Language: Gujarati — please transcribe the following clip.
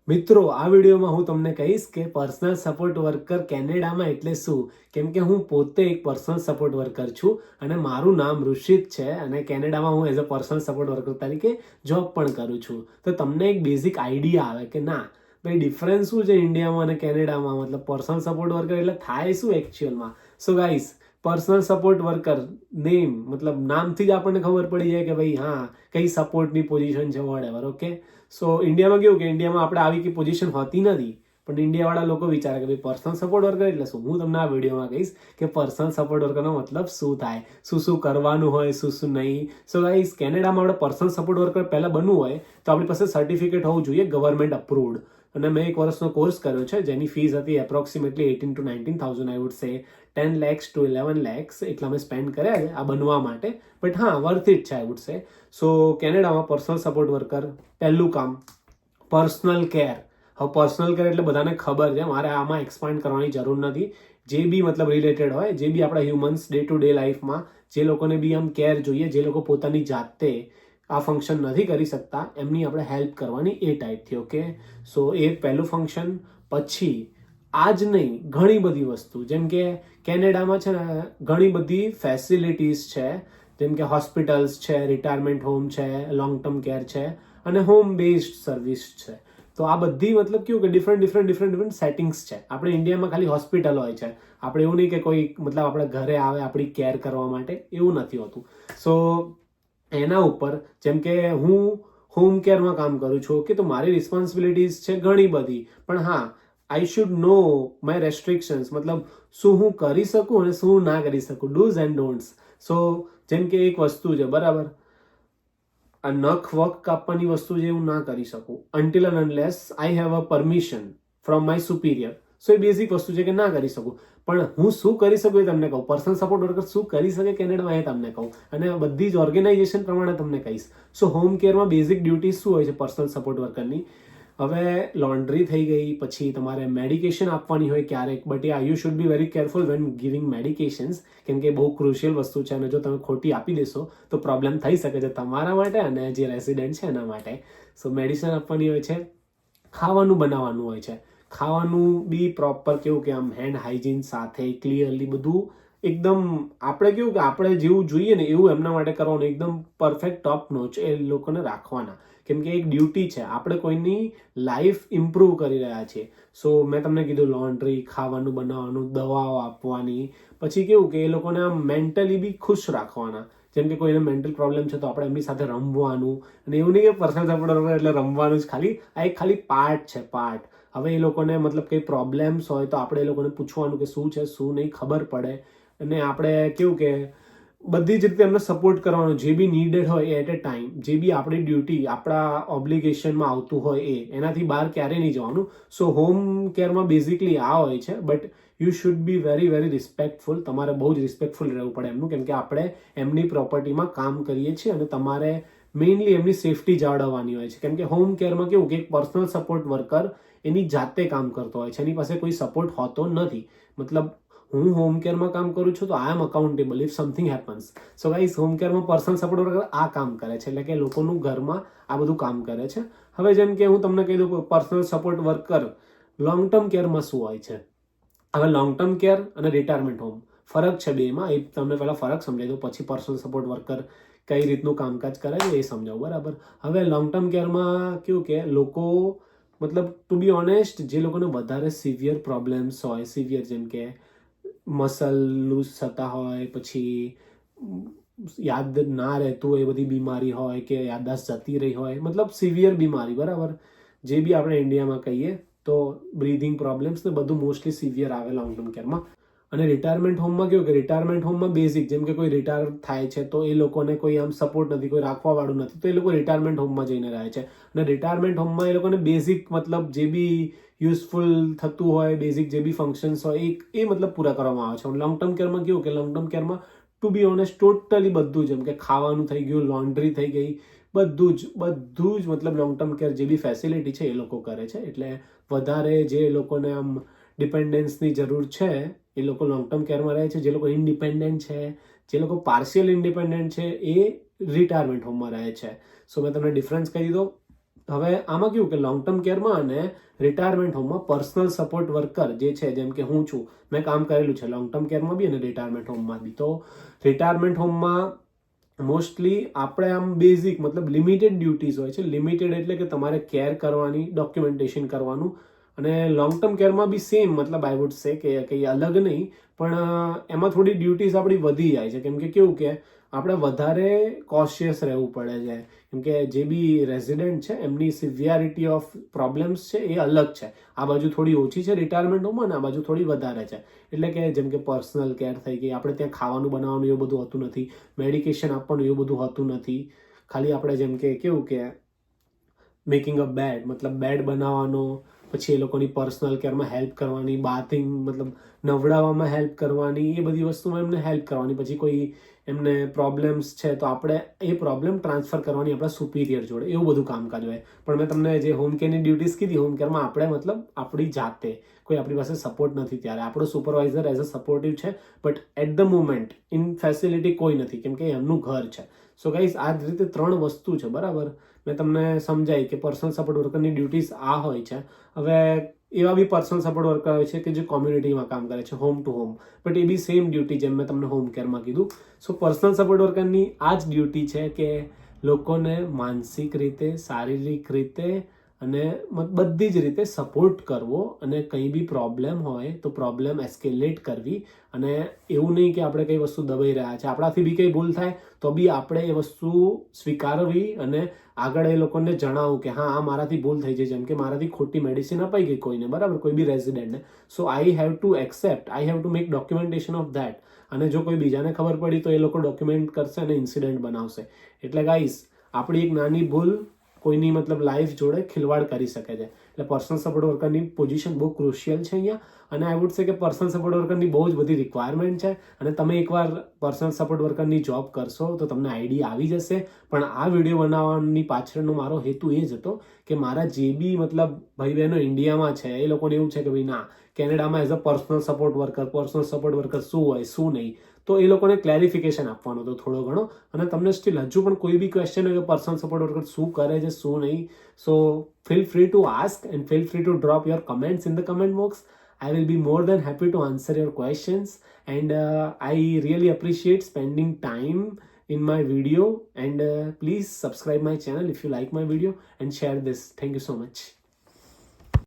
મિત્રો, આ વિડીયોમાં હું તમને કહીશ કે પર્સનલ સપોર્ટ વર્કર કેનેડામાં એટલે શું. કેમ કે હું પોતે એક પર્સનલ સપોર્ટ વર્કર છું અને મારું નામ ઋષિત છે અને કેનેડામાં હું as a personal support worker તરીકે જોબ પણ કરું છું. તો તમને એક બેઝિક આઈડિયા આવે કે ના ભાઈ ડિફરન્સ શું છે ઇન્ડિયામાં અને કેનેડામાં, મતલબ પર્સનલ સપોર્ટ વર્કર એટલે થાય શું એકચ્યુઅલમાં. So guys, personal support worker name મતલબ નામથી જ આપણને ખબર પડી જાય કે ભાઈ હા કઈ સપોર્ટની પોઝિશન છે વોટ ઓકે. સો ઇન્ડિયામાં કેવું કે ઇન્ડિયામાં આપણે આવી કઈ પોઝિશન હોતી નથી, પણ ઇન્ડિયાવાળા લોકો વિચારે કે ભાઈ પર્સનલ સપોર્ટ વર્કર એટલે શું. હું તમને આ વિડીયોમાં કહીશ કે પર્સનલ સપોર્ટ વર્કરનો મતલબ શું થાય, શું શું કરવાનું હોય, શું શું નહીં. સો ગાઈસ, કેનેડામાં આપણે પર્સનલ સપોર્ટ વર્કર પહેલાં બનવું હોય તો આપણી પાસે સર્ટિફિકેટ હોવું જોઈએ ગવર્મેન્ટ અપ્રુવડ. અને મેં 1 વર્ષનો કોર્સ કર્યો છે જેની ફીસ હતી approximately 18,000 to 19,000 I would say 10 lakhs to 11 lakhs એટલા મેં સ્પેન્ડ કર્યા છે આ બનવા માટે. બટ હા, વર્થ ઇટ છે આઈ વુડ સે. સો કેનેડામાં પર્સનલ સપોર્ટ વર્કર પહેલું કામ પર્સનલ કેર. હવે પર્સનલ કેર એટલે બધાને ખબર છે, મારે આમાં એક્સપાન્ડ કરવાની જરૂર નથી. જે બી મતલબ રિલેટેડ હોય, જે બી આપણા હ્યુમન્સ ડે ટુ ડે લાઈફમાં જે લોકોને બી આમ કેર જોઈએ, જે લોકો પોતાની જાતે આ ફંક્શન નથી કરી શકતા, એમની આપણે હેલ્પ કરવાની એ ટાઈપથી. ઓકે, સો એ પહેલું ફંક્શન. પછી આ જ નહીં, ઘણી બધી વસ્તુ, જેમ કે કેનેડામાં છે ને ઘણી બધી ફેસિલિટીઝ છે, જેમ કે હોસ્પિટલ્સ છે, રિટાયરમેન્ટ હોમ છે, લોંગ ટર્મ કેર છે અને હોમ બેઝડ સર્વિસ છે. તો આ બધી મતલબ કેવું કે ડિફરન્ટ સેટિંગ્સ છે. આપણે ઇન્ડિયામાં ખાલી હોસ્પિટલ હોય છે, આપણે એવું નહીં કે કોઈ મતલબ આપણા ઘરે આવે આપણી કેર કરવા માટે, એવું નથી હોતું. સો એના ઉપર જેમ કે હું હોમ કેરમાં કામ કરું છું, ઓકે, તો મારી રિસ્પોન્સિબિલિટીઝ છે ઘણી બધી, પણ હા I should no my restrictions, મતલબ શું હું કરી શકું અને શું ના કરી શકું, ડૂઝ એન્ડ ડોન્ટ્સ. સો જેમ કે એક વસ્તુ છે બરાબર, આ નખ વખ કાપવાની વસ્તુ જે હું ના કરી શકું until and unless I have a permission from my superior. So A basic વસ્તુ છે કે ના કરી શકું. પણ હું શું કરી શકું એ તમને કહું. પર્સનલ સપોર્ટ વર્કર શું કરી શકે કેનેડામાં એ તમને કહું, અને બધી જ ઓર્ગેનાઇઝેશન પ્રમાણે તમને કહીશ. સો હોમ કેરમાં બેઝિક ડ્યુટી શું હોય છે પર્સનલ સપોર્ટ વર્કરની. હવે લોન્ડ્રી થઈ ગઈ, પછી તમારે મેડિકેશન આપવાની હોય ક્યારેક, but you should be very careful when giving medications, કેમ કે બહુ ક્રુશિયલ વસ્તુ છે અને જો તમે ખોટી આપી દેશો તો પ્રોબ્લેમ થઈ શકે છે તમારા માટે અને જે રેસિડેન્ટ છે એના માટે. સો મેડિસિન આપવાની હોય છે, ખાવાનું બનાવવાનું હોય છે. ખાવાનું બી પ્રોપર કેવું કે આમ હેન્ડ હાઇજીન સાથે ક્લિયરલી બધું એકદમ આપણે કેવું કે આપણે જેવું જોઈએ ને એવું એમના માટે કરવાનું, એકદમ પરફેક્ટ ટોપ નોચ એ લોકોને રાખવાના. કેમ કે એક ડ્યુટી છે, આપણે કોઈની લાઈફ ઇમ્પ્રૂવ કરી રહ્યા છીએ. સો મેં તમને કીધું લોન્ડ્રી, ખાવાનું બનાવવાનું, દવાઓ આપવાની, પછી કેવું કે એ લોકોને આમ મેન્ટલી બી ખુશ રાખવાના. જેમ કે કોઈને મેન્ટલ પ્રોબ્લેમ છે તો આપણે એમની સાથે રમવાનું, અને એવું નહીં કે પર્સનલ સપોર્ટ એટલે રમવાનું જ ખાલી, આ એક ખાલી પાર્ટ છે, પાર્ટ. હવે એ લોકોને મતલબ કંઈ પ્રોબ્લેમ્સ હોય તો આપણે એ લોકોને પૂછવાનું કે શું છે શું નહીં, ખબર પડે. અને આપણે કેવું કે બધી જ રીતે એમને સપોર્ટ કરવાનો, જે બી નીડેડ હોય એટ એ ટાઈમ, જે બી આપણી ડ્યુટી આપણા ઓબ્લિગેશનમાં આવતું હોય એનાથી બહાર ક્યારેય નહીં જવાનું. સો હોમ કેરમાં બેઝિકલી આ હોય છે, but you should be very very respectful. તમારે બહુ જ રિસ્પેક્ટફુલ રહેવું પડે એમનું, કેમ કે આપણે એમની પ્રોપર્ટીમાં કામ કરીએ છીએ અને તમારે મેઇનલી એમની સેફટી જાળવવાની હોય છે. કેમ કે હોમ કેરમાં કેવું કે એક પર્સનલ સપોર્ટ વર્કર એની જાતે કામ કરતો હોય છે, એની પાસે કોઈ સપોર્ટ હોતો નથી. મતલબ હું હોમ કેરમાં કામ કરું છું તો I am accountable if something happens. So guys, home કેરમાં પર્સનલ સપોર્ટ વર્કર આ કામ કરે છે, એટલે કે લોકોનું ઘરમાં આ બધું કામ કરે છે. હવે જેમ કે હું તમને કહી દઉં personal support worker long term કેરમાં શું હોય છે. હવે લોંગ ટર્મ કેર અને રિટાયરમેન્ટ હોમ ફરક છે બેમાં, એ તમને પહેલાં ફરક સમજાવી દઉં, પછી પર્સનલ સપોર્ટ વર્કર કઈ રીતનું કામકાજ કરે છે એ સમજાવું બરાબર. હવે લોંગ ટર્મ કેરમાં કેવું કે લોકો મતલબ ટુ બી ઓનેસ્ટ, જે લોકોને વધારે સિવિયર પ્રોબ્લેમ્સ હોય, સિવિયર જેમ કે મસલ લૂઝ થતા હોય, પછી યાદ ના રહેતું હોય, એ બધી બીમારી હોય, કે યાદદાસ્ત જતી રહી હોય, મતલબ સિવિયર બીમારી બરાબર, જે બી આપણે ઇન્ડિયામાં કહીએ તો બ્રીધિંગ પ્રોબ્લેમ્સ ને બધું મોસ્ટલી સિવિયર આવે લોંગ ટર્મ કેરમાં. અને રિટાયરમેન્ટ હોમમાં કેવું કે રિટાયરમેન્ટ હોમમાં બેઝિક, જેમ કે કોઈ રિટાયર થાય છે તો એ લોકોને કોઈ આમ સપોર્ટ નથી, કોઈ રાખવાવાળું નથી, તો એ લોકો રિટાયરમેન્ટ હોમમાં જઈને રહે છે. અને રિટાયરમેન્ટ હોમમાં એ લોકોને બેઝિક મતલબ જે બી યુઝફુલ થતું હોય, બેઝિક જે બી ફંક્શન્સ હોય એ મતલબ પૂરા કરવામાં આવે છે. લોંગ ટર્મ કેરમાં કેવું કે લોંગ ટર્મ કેરમાં ટુ બી ઓનેસ્ટ ટોટલી બધું, જેમ કે ખાવાનું થઈ ગયું, લોન્ડ્રી થઈ ગઈ, બધું જ મતલબ લોંગ ટર્મ કેર જે બી ફેસિલિટી છે એ લોકો કરે છે. એટલે વધારે જે લોકોને આમ ડિપેન્ડન્સની જરૂર છે એ લોકો લોંગ ટર્મ કેરમાં રહે છે. જે લોકો ઇન્ડિપેન્ડન્ટ છે, જે લોકો પાર્શિયલ ઇન્ડિપેન્ડન્ટ છે, એ રિટાયરમેન્ટ હોમમાં રહે છે. સો મેં તમને ડિફરન્સ કહી દીધો. હવે આમાં કેવું કે લોંગ ટર્મ કેરમાં અને રિટાયરમેન્ટ હોમમાં પર્સનલ સપોર્ટ વર્કર જે છે, જેમ કે હું છું, મેં કામ કરેલું છે લોંગ ટર્મ કેરમાં બી અને રિટાયરમેન્ટ હોમમાં બી. તો રિટાયરમેન્ટ હોમમાં મોસ્ટલી આપણે આમ બેઝિક મતલબ લિમિટેડ ડ્યુટીઝ હોય છે. લિમિટેડ એટલે કે તમારે કેર કરવાની, ડોક્યુમેન્ટેશન કરવાનું. અને લોંગ ટર્મ કેરમાં બી સેમ, મતલબ આઈ વુડ સે કે કંઈ અલગ નહીં, પણ એમાં થોડી ડ્યુટીઝ આપણી વધી જાય છે. કેમ કે કેવું કે આપણે વધારે કોશિયસ રહેવું પડે છે. કેમ કે જે બી રેઝિડન્ટ છે એમની સિવિયરિટી ઓફ પ્રોબ્લેમ્સ છે એ અલગ છે. આ બાજુ થોડી ઓછી છે રિટાયરમેન્ટ હોમમાં, અને આ બાજુ થોડી વધારે છે. એટલે કે જેમ કે પર્સનલ કેર થઈ ગઈ, આપણે ત્યાં ખાવાનું બનાવવાનું એવું બધું હોતું નથી, મેડિકેશન આપવાનું એવું બધું હોતું નથી. ખાલી આપણે જેમ કે કેવું કે મેકિંગ અ બેડ, મતલબ બેડ બનાવવાનો, પછી એ લોકોની પર્સનલ કેરમાં હેલ્પ કરવાની, બાથિંગ મતલબ નવડાવવામાં હેલ્પ કરવાની, એ બધી વસ્તુમાં એમને હેલ્પ કરવાની. પછી કોઈ એમને પ્રોબ્લેમ્સ છે તો આપણે એ પ્રોબ્લેમ ટ્રાન્સફર કરવાની આપણા સુપિરિયર જોડે, એવું બધું કામકાજ હોય. પણ મેં તમને જે હોમ કેરની ડ્યુટીઝ કીધી, હોમ કેરમાં આપણે મતલબ આપણી જાતે, કોઈ આપણી પાસે સપોર્ટ નથી ત્યારે. આપણો સુપરવાઇઝર એઝ અ સપોર્ટિવ છે, but at the moment in facility કોઈ નથી, કેમ કે એમનું ઘર છે. સો ગાઈઝ, આ જ રીતે 3 વસ્તુ છે, બરાબર. મેં તમને સમજાય કે પર્સનલ સપોર્ટ વર્કરની ડ્યુટીઝ આ હોય છે. હવે એવા બી પર્સનલ સપોર્ટ વર્કર હોય છે કે જે કોમ્યુનિટીમાં કામ કરે છે, હોમ ટુ હોમ, બટ એ બી સેમ ડ્યુટી જેમ મેં તમને હોમ કેરમાં કીધું. સો પર્સનલ સપોર્ટ વર્કરની આ જ ડ્યુટી છે કે લોકોને માનસિક રીતે, શારીરિક રીતે અને બધી જ રીતે સપોર્ટ કરવો, અને કંઈ બી પ્રોબ્લેમ હોય તો પ્રોબ્લેમ એસ્કેલેટ કરવી. અને એવું નહીં કે આપણે કઈ વસ્તુ દબાઈ રહ્યા છે, આપણાથી બી કંઈ ભૂલ થાય તો બી આપણે એ વસ્તુ સ્વીકારવી અને આગળ એ લોકોને જણાવું કે હા, આ મારાથી ભૂલ થઈ છે. જેમ કે મારાથી ખોટી મેડિસિન અપાઈ ગઈ કોઈને, બરાબર, કોઈ બી રેઝિડન્ટને. So I have to accept, I have to make documentation of that. અને જો કોઈ બીજાને ખબર પડી તો એ લોકો ડોક્યુમેન્ટ કરશે અને ઇન્સિડન્ટ બનાવશે. એટલે ગાઈસ, આપણી એક નાની ભૂલ કોઈની મતલબ લાઈફ જોડે ખિલવાડ કરી શકે છે. એટલે પર્સનલ સપોર્ટ વર્કરની પોઝિશન બહુ ક્રુશિયલ છે અહીંયા. અને આઈ વુડ સે કે પર્સનલ સપોર્ટ વર્કરની બહુ જ બધી રિક્વાયરમેન્ટ છે. અને તમે એકવાર પર્સનલ સપોર્ટ વર્કરની જોબ કરશો તો તમને આઈડિયા આવી જશે. પણ આ વિડીયો બનાવવાની પાછળનો મારો હેતુ એ જ હતો કે મારા જે બી મતલબ ભાઈ બહેનો ઇન્ડિયામાં છે એ લોકોને એવું છે કે ભાઈ ના, કેનેડામાં as a personal support worker શું હોય શું નહીં, તો એ લોકોને ક્લેરિફિકેશન આપવાનો હતો થોડો ઘણો. અને તમને સ્ટીલ હજુ પણ કોઈ બી ક્વેશ્ચન હોય કે પર્સનલ સપોર્ટ વર્કર શું કરે છે શું નહીં, so feel free to ask and feel free to drop your comments in the comment box. I will be more than happy to answer your questions, and I really appreciate spending time in my video. And please subscribe my channel if you like my video and share this. Thank you so much.